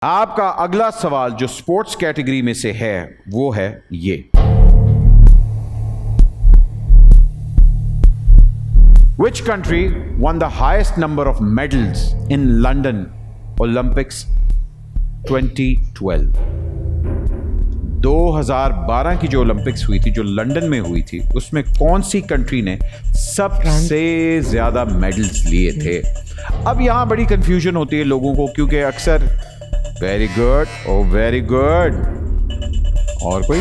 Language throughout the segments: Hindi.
आपका अगला सवाल जो स्पोर्ट्स कैटेगरी में से है वो है ये। Which country won the highest number of medals in London Olympics 2012? 2012 की जो ओलंपिक्स हुई थी, जो लंदन में हुई थी, उसमें कौन सी कंट्री ने सबसे ज्यादा मेडल्स लिए थे? अब यहां बड़ी कंफ्यूजन होती है लोगों को, क्योंकि अक्सर वेरी गुड, ओ वेरी गुड, और कोई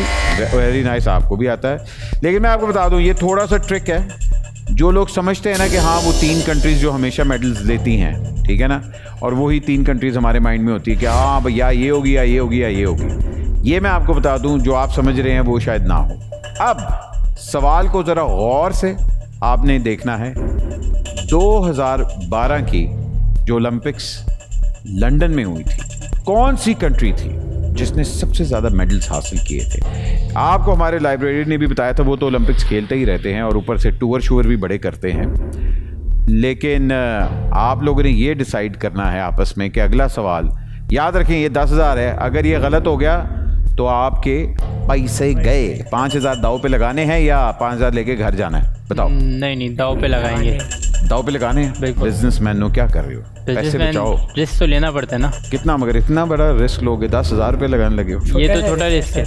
वेरी नाइस आपको भी आता है। लेकिन मैं आपको बता दूं, ये थोड़ा सा ट्रिक है। जो लोग समझते हैं ना कि हाँ वो 3 कंट्रीज जो हमेशा मेडल्स लेती हैं, ठीक है ना, और वही 3 कंट्रीज हमारे माइंड में होती है कि हाँ भैया ये होगी या ये होगी या ये होगी। ये मैं आपको बता दूं, जो आप समझ रहे हैं वो शायद ना हो। अब सवाल को ज़रा गौर से आपने देखना है। 2012 की जो ओलंपिक्स लंदन में हुई थी, कौन सी कंट्री थी जिसने सबसे ज़्यादा मेडल्स हासिल किए थे? आपको हमारे लाइब्रेरी ने भी बताया था, वो तो ओलंपिक्स खेलते ही रहते हैं और ऊपर से टूर शूर भी बड़े करते हैं। लेकिन आप लोगों ने ये डिसाइड करना है आपस में कि अगला सवाल, याद रखें ये 10,000 है, अगर ये गलत हो गया तो आपके पैसे गए। 5,000 दाव पे लगाने हैं या 5,000 लेके घर जाना है? बताओ। नहीं, दाव पे लगाएंगे। दाव पे लगाने हैं? बिजनेसमैन हो, क्या कर रहे हो? पैसे बचाओ। रिस्क तो लेना पड़ता है ना। कितना? मगर इतना बड़ा रिस्क लोगे? 10,000 रुपये लगाने लगे हो? ये तो छोटा रिस्क है।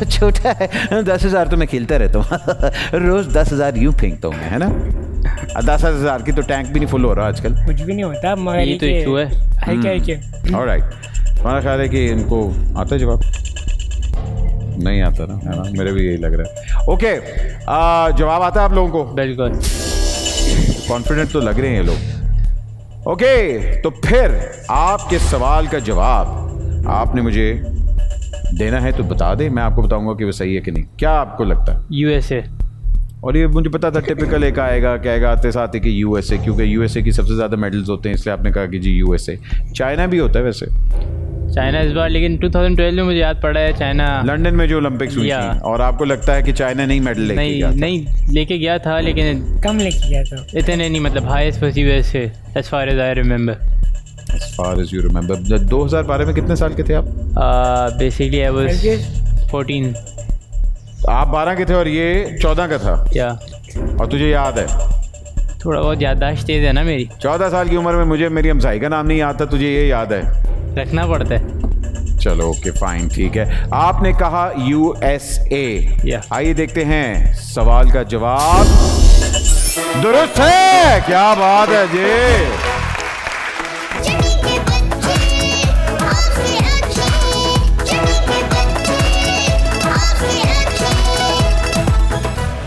छोटा है? 10,000 तो मैं खेलता रहता हूँ रोज 10,000 यूं फेंकता हूँ मैं, है ना। 10,000 की तो टैंक भी नहीं फुल हो रहा आजकल। कुछ भी नहीं होता, मगर ये तो इशू है। ऑलराइट, तुम्हारा ख्याल है कि इनको आता है जवाब? नहीं आता ना, है ना, मेरे भी यही लग रहा है। ओके, जवाब आता है आप लोगों को? बिल्कुल। कॉन्फिडेंट तो लग रहे हैं ये लोग। ओके, तो फिर आपके सवाल का जवाब आपने मुझे देना है, तो बता दे, मैं आपको बताऊंगा कि वो सही है कि नहीं। क्या आपको लगता है? यूएसए। और ये मुझे पता था टिपिकल एक आएगा, कहेगा आते साथ कि यूएसए, क्योंकि यूएसए की सबसे ज़्यादा मेडल्स होते हैं, इसलिए आपने कहा कि जी यूएसए। चाइना भी होता है वैसे, चाइना इस बार, लेकिन 2012 में मुझे याद पड़ा है चाइना लंदन में जो ओलंपिक्स हुई थी, और आपको लगता है कि चाइना नहीं मेडल लेके गया था? नहीं लेके गया था, लेकिन कम लेके गया था, इतने नहीं, मतलब highest was USA as far as I remember। As far as you remember। 2012 में कितने साल के थे आप? Basically I was 14। आप 12 के थे और ये 14 का था? या और तुझे याद है? थोड़ा बहुत याददाश्त तेज है ना मेरी। 14 साल की उम्र में मुझे मेरी हमसाई का नाम नहीं याद था, तुझे ये याद है? रखना पड़ता है। चलो ओके फाइन, ठीक है। आपने कहा यूएसए। आइए देखते हैं सवाल का जवाब दुरुस्त है। क्या बात है जी।